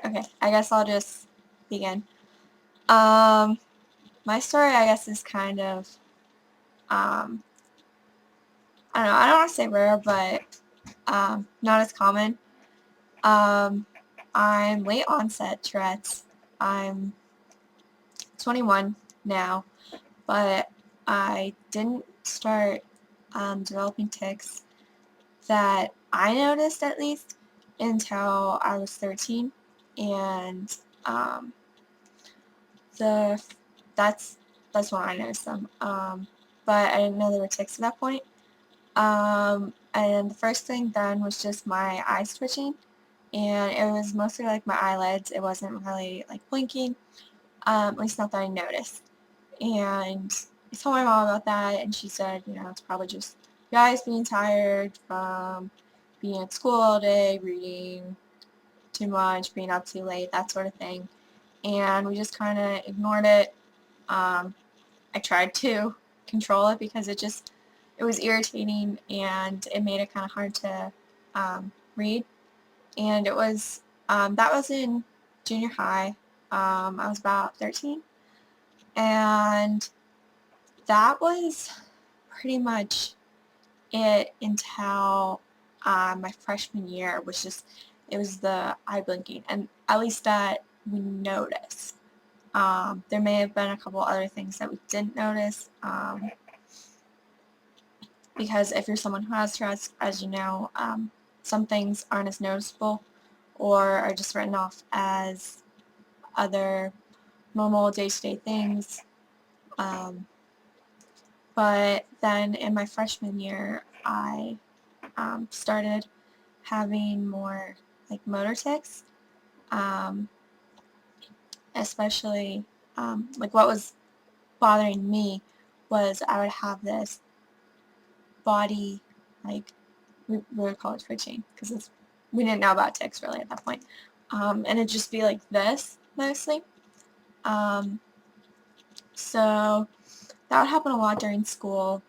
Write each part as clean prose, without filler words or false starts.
Okay, I guess I'll just begin. Um, my story, I guess, is kind of, um, I don't know, I don't want to say rare, but not as common. Um, I'm late onset Tourette's. I'm 21 now, but I didn't start developing tics that I noticed, at least, until I was 13, and um, the that's that's when I noticed them. But I didn't know there were tics at that point. And the first thing then was just my eyes twitching, and it was mostly like my eyelids. It wasn't really like blinking, at least not that I noticed. And I told my mom about that, and she said, it's probably just your eyes being tired from being at school all day, reading too much, being up too late, that sort of thing. And we just kind of ignored it. I tried to control it because it was irritating and it made it kind of hard to read. And that was in junior high. I was about 13. And that was pretty much it until my freshman year, it was the eye blinking, and at least that we noticed. There may have been a couple other things that we didn't notice, because if you're someone who has Tourette's, as you know, some things aren't as noticeable or are just written off as other normal day-to-day things. But then in my freshman year, I started having more like motor tics, um, especially like what was bothering me was I would have this body, like we would call it twitching because we didn't know about tics really at that point, and it'd just be like this mostly. Um, so that would happen a lot during school,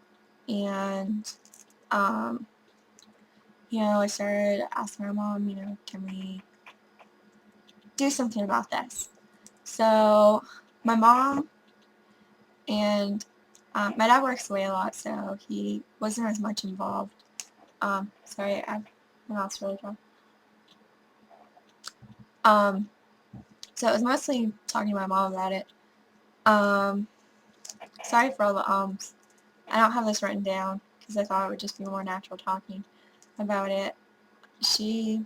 and um, I started asking my mom, can we do something about this? So my mom and my dad works away a lot, so he wasn't as much involved. Sorry, my mouth's really dry. Um, so it was mostly talking to my mom about it. Um, Sorry for all the ums. I don't have this written down because I thought it would just be more natural talking about it. She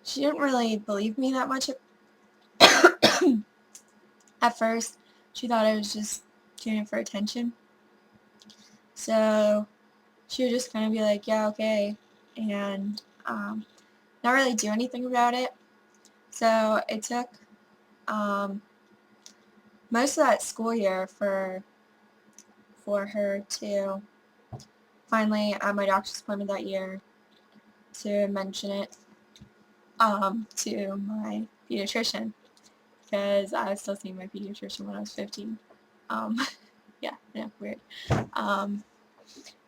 didn't really believe me that much at first. She thought I was just doing it for attention. So she would just kind of be like, yeah, okay, and not really do anything about it. So it took um, most of that school year for her to finally, at my doctor's appointment that year, to mention it to my pediatrician, because I was still seeing my pediatrician when I was 15. Um, yeah, weird. Um,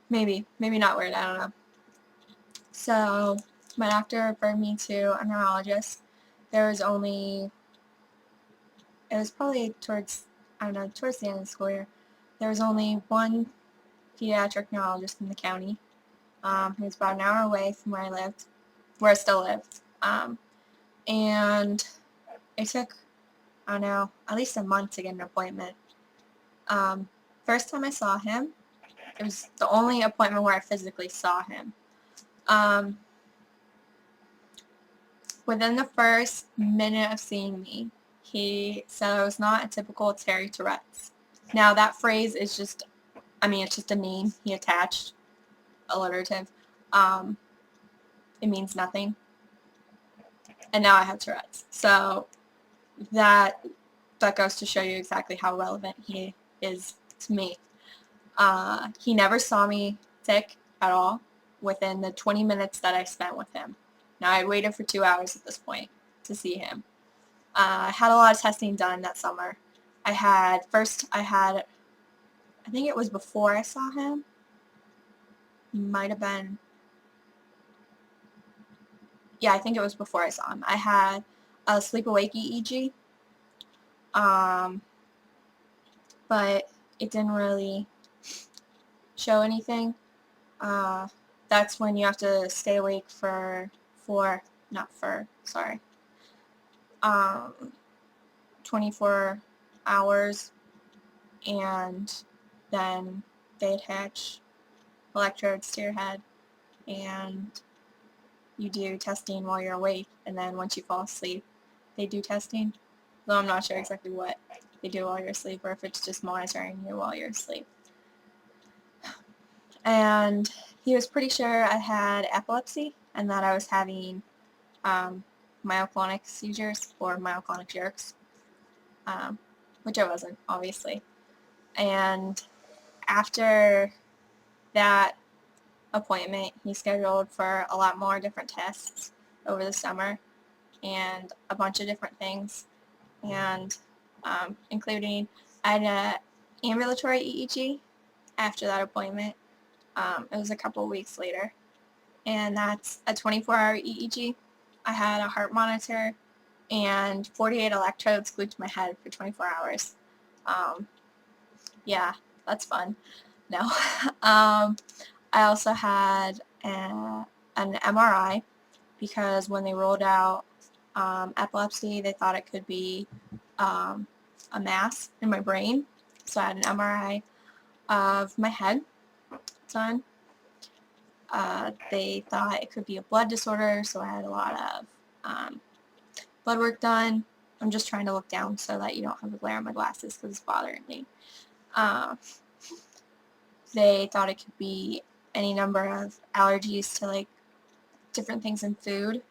maybe not weird, I don't know. So my doctor referred me to a neurologist. There was only, it was probably towards the end of the school year. There was only one pediatric neurologist in the county. He was about an hour away from where I still lived. And it took, I don't know, at least a month to get an appointment. First time I saw him, it was the only appointment where I physically saw him. Within the first minute of seeing me, he said I was not a typical Terry Tourette's. Now that phrase is just, it's just a name he attached, alliterative. It means nothing. And now I have Tourette's. So that goes to show you exactly how relevant he is to me. He never saw me sick at all within the 20 minutes that I spent with him. Now, I waited for 2 hours at this point to see him. I had a lot of testing done that summer. I think it was before I saw him. Might have been yeah, I think it was before I saw him. I had a sleep-awake EEG, but it didn't really show anything. That's when you have to stay awake not for, sorry, 24 hours, and then they attach electrodes to your head, and you do testing while you're awake, and then once you fall asleep, they do testing. Though I'm not sure exactly what they do while you're asleep, or if it's just monitoring you while you're asleep. And he was pretty sure I had epilepsy, and that I was having myoclonic seizures, or myoclonic jerks, which I wasn't, obviously. And after that appointment, he scheduled for a lot more different tests over the summer, and a bunch of different things, and including I had an ambulatory EEG after that appointment. It was a couple weeks later, and that's a 24-hour EEG. I had a heart monitor and 48 electrodes glued to my head for 24 hours. Yeah, that's fun. No. I also had an MRI, because when they rolled out epilepsy, they thought it could be a mass in my brain. So I had an MRI of my head done. They thought it could be a blood disorder, so I had a lot of blood work done. I'm just trying to look down so that you don't have a glare on my glasses because it's bothering me. They thought it could be any number of allergies to like different things in food.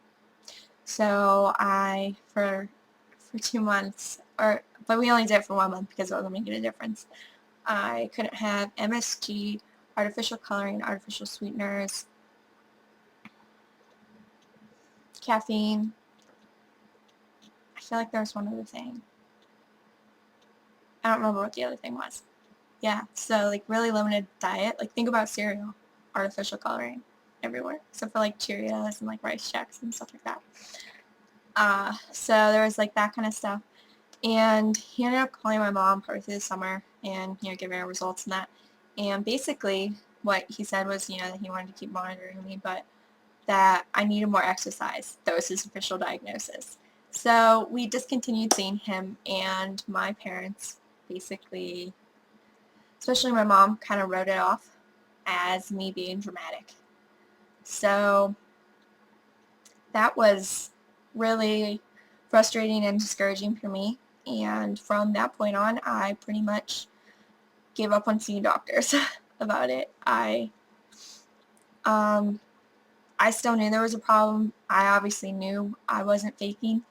So I, for 2 months, but we only did it for 1 month because it wasn't making a difference. I couldn't have MSG, artificial coloring, artificial sweeteners, caffeine. I feel like there was one other thing. I don't remember what the other thing was. Yeah, so like really limited diet. Like think about cereal, artificial coloring everywhere, except for like Cheerios and like Rice Chex and stuff like that. So there was like that kind of stuff. And he ended up calling my mom partway through the summer and, giving her results and that. And basically what he said was, that he wanted to keep monitoring me, but that I needed more exercise. That was his official diagnosis. So we discontinued seeing him, and my parents basically, especially my mom, kind of wrote it off as me being dramatic. So that was really frustrating and discouraging for me. And from that point on, I pretty much gave up on seeing doctors about it. I still knew there was a problem. I obviously knew I wasn't faking.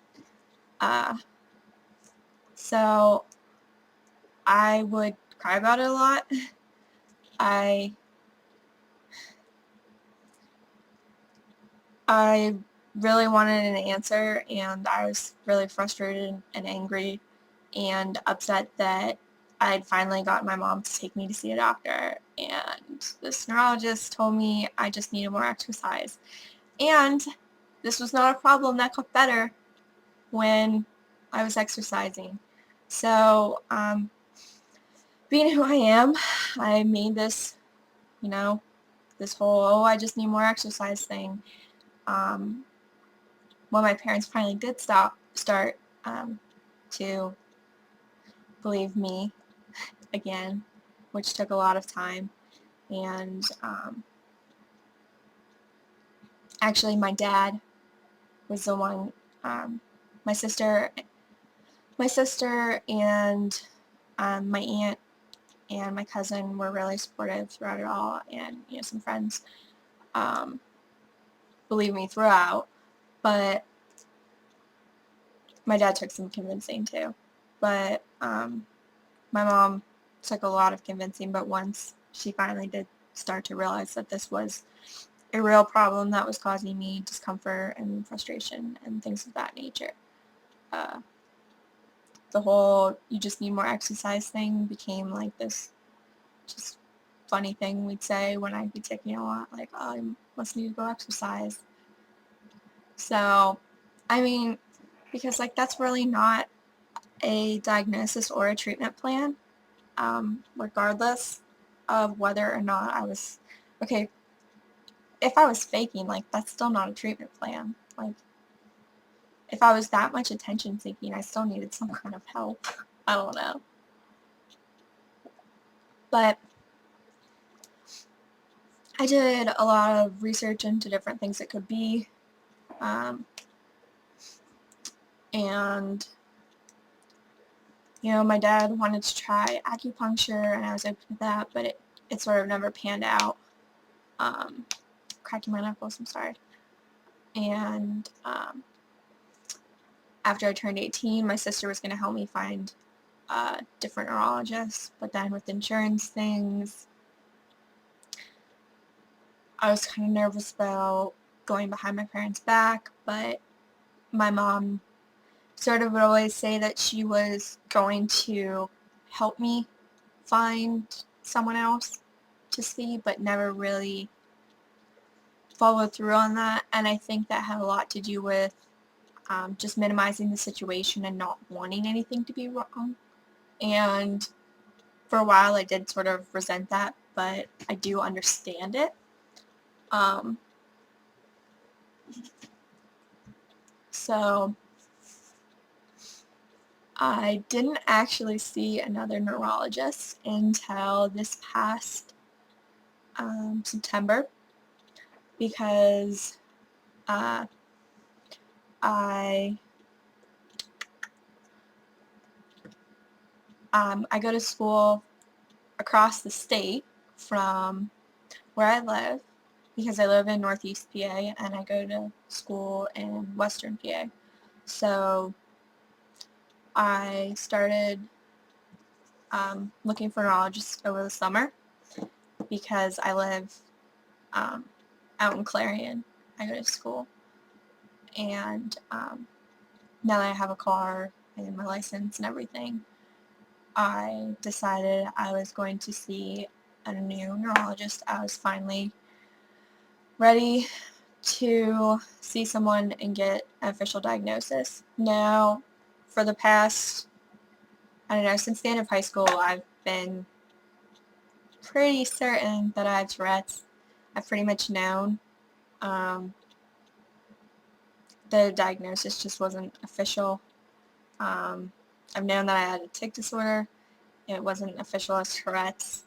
So I would cry about it a lot. I really wanted an answer, and I was really frustrated and angry and upset that I'd finally gotten my mom to take me to see a doctor, and this neurologist told me I just needed more exercise. And this was not a problem that got better when I was exercising. So, being who I am, I made this, this whole, oh, I just need more exercise thing. When my parents finally did start to believe me again, which took a lot of time, and actually my dad was the one, my sister and my aunt and my cousin were really supportive throughout it all, and some friends believed me throughout, but my dad took some convincing too. But my mom took a lot of convincing, but once she finally did start to realize that this was a real problem that was causing me discomfort and frustration and things of that nature, the whole you just need more exercise thing became like this just funny thing we'd say when I'd be taking a lot, like, oh, I must need to go exercise. So, I mean, because like that's really not a diagnosis or a treatment plan, regardless of whether or not I was, okay, if I was faking, like that's still not a treatment plan. Like if I was that much attention seeking, I still needed some kind of help. I don't know. But I did a lot of research into different things it could be. And you know, my dad wanted to try acupuncture, and I was open to that, but it sort of never panned out. Cracking my knuckles, I'm sorry. And after I turned 18, my sister was going to help me find different neurologists, but then with insurance things, I was kind of nervous about going behind my parents' back, but my mom sort of would always say that she was going to help me find someone else to see, but never really followed through on that. And I think that had a lot to do with just minimizing the situation and not wanting anything to be wrong. And for a while I did sort of resent that, but I do understand it. So I didn't actually see another neurologist until this past September, because I go to school across the state from where I live, because I live in Northeast PA and I go to school in Western PA. So I started looking for neurologists over the summer because I live out in Clarion. I go to school, and now that I have a car and my license and everything, I decided I was going to see a new neurologist. I was finally ready to see someone and get an official diagnosis. Now, for the past, I don't know, since the end of high school, I've been pretty certain that I have Tourette's. I've pretty much known. The diagnosis just wasn't official. I've known that I had a tic disorder. It wasn't official as Tourette's.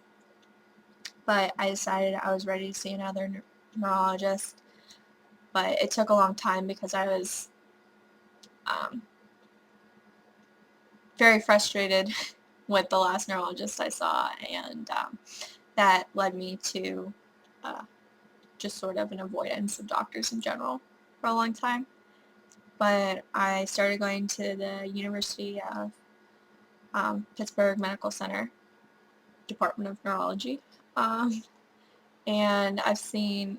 But I decided I was ready to see another neurologist. But it took a long time because I was very frustrated with the last neurologist I saw, and that led me to just sort of an avoidance of doctors in general for a long time. But I started going to the University of Pittsburgh Medical Center, Department of Neurology, and I've seen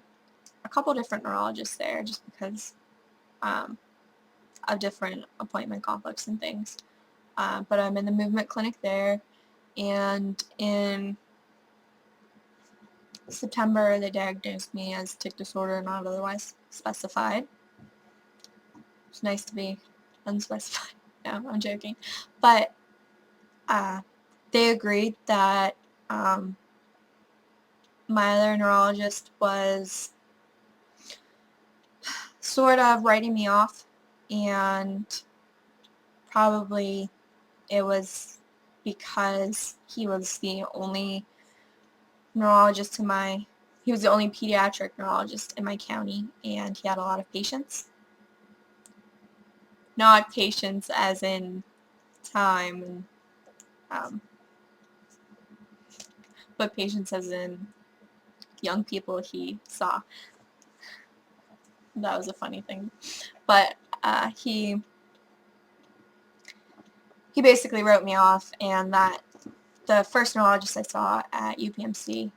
a couple different neurologists there just because of different appointment conflicts and things. But I'm in the movement clinic there, and in September they diagnosed me as tic disorder not otherwise specified. It's nice to be unspecified. No, I'm joking. But they agreed that my other neurologist was sort of writing me off, and probably it was because he was the only neurologist he was the only pediatric neurologist in my county, and he had a lot of patients. Not patients as in time, but patients as in young people he saw. That was a funny thing. But he basically wrote me off, and that the first neurologist I saw at UPMC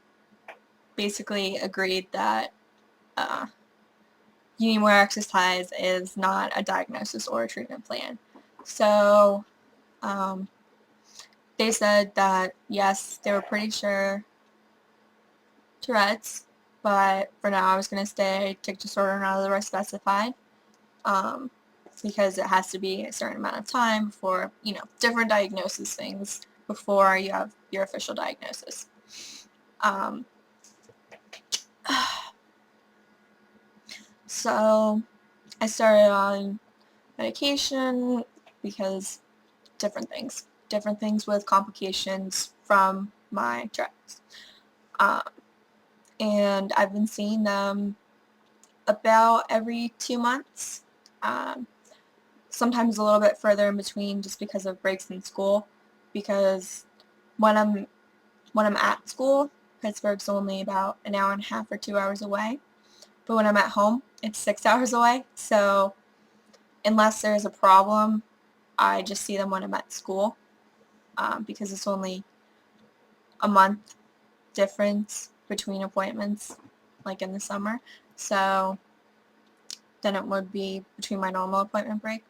basically agreed that you need more exercise is not a diagnosis or a treatment plan. So they said that yes, they were pretty sure Tourette's, but for now I was going to stay tic disorder not otherwise specified. because it has to be a certain amount of time for, different diagnosis things before you have your official diagnosis. So I started on medication because different things with complications from my Tourette's. And I've been seeing them about every 2 months. Sometimes a little bit further in between just because of breaks in school, because when I'm at school, Pittsburgh's only about an hour and a half or 2 hours away, but when I'm at home, it's 6 hours away. So unless there's a problem, I just see them when I'm at school, because it's only a month difference between appointments, like in the summer, so than it would be between my normal appointment break.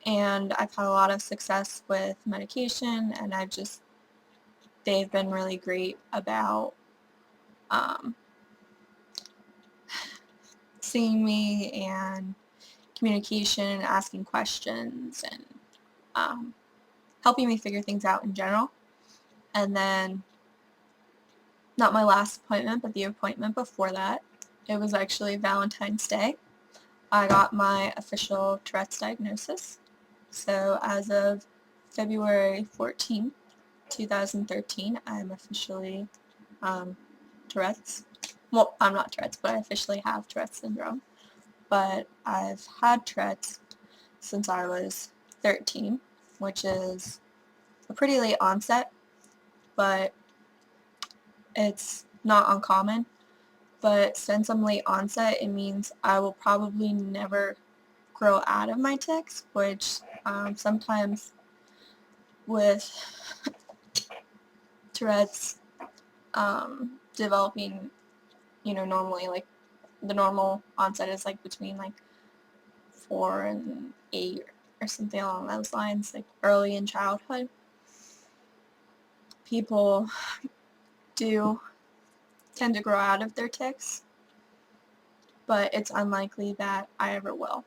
And I've had a lot of success with medication, and they've been really great about seeing me and communication, asking questions, and helping me figure things out in general. And then, not my last appointment, but the appointment before that, it was actually Valentine's Day. I got my official Tourette's diagnosis. So as of February 14th, 2013, I'm officially Tourette's. Well, I'm not Tourette's, but I officially have Tourette's syndrome. But I've had Tourette's since I was 13, which is a pretty late onset, but it's not uncommon. But since I'm late onset, it means I will probably never grow out of my tics, which sometimes with Tourette's developing, normally, like, the normal onset is like between like 4 and 8 or something along those lines, like early in childhood. People do tend to grow out of their tics, but it's unlikely that I ever will,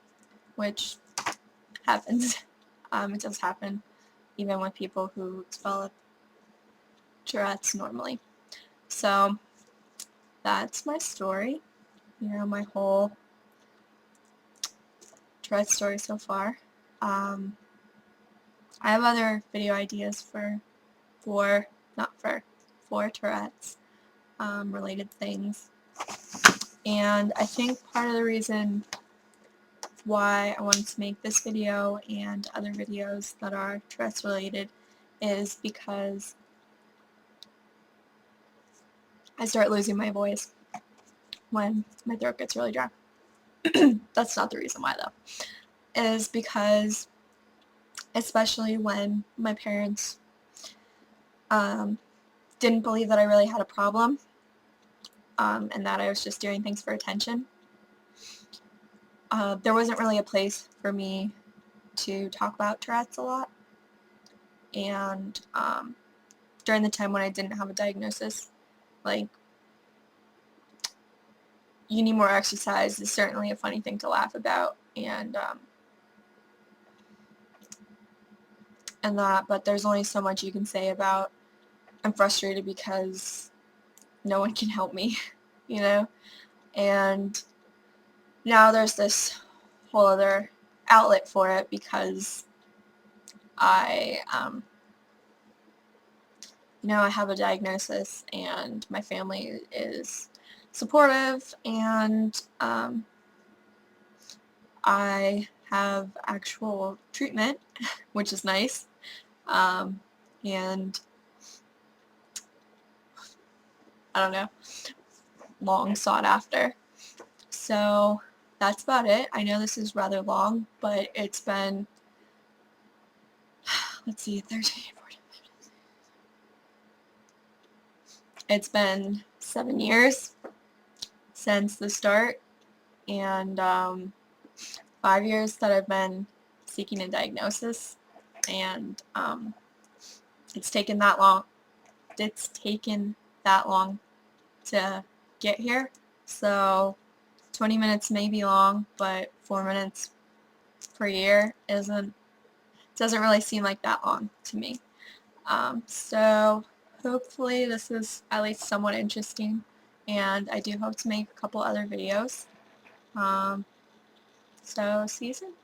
which happens. It does happen even with people who develop Tourette's normally. So that's my story, my whole Tourette story so far. I have other video ideas for Tourette's related things, and I think part of the reason why I wanted to make this video and other videos that are Tourette's related is because I start losing my voice when my throat gets really dry. That's not the reason why, though. It is because, especially when my parents didn't believe that I really had a problem, and that I was just doing things for attention, there wasn't really a place for me to talk about Tourette's a lot. And during the time when I didn't have a diagnosis, like, you need more exercise is certainly a funny thing to laugh about, and that, but there's only so much you can say about I'm frustrated because no one can help me, and now there's this whole other outlet for it because I I have a diagnosis, and my family is supportive, and I have actual treatment, which is nice, and I don't know, long sought after. So that's about it. I know this is rather long, but it's been, let's see, 13, 14, 15. It's been 7 years since the start, and 5 years that I've been seeking a diagnosis, and it's taken that long. It's taken that long to get here. So 20 minutes may be long, but 4 minutes per year doesn't really seem like that long to me. So hopefully this is at least somewhat interesting, and I do hope to make a couple other videos. So see you soon.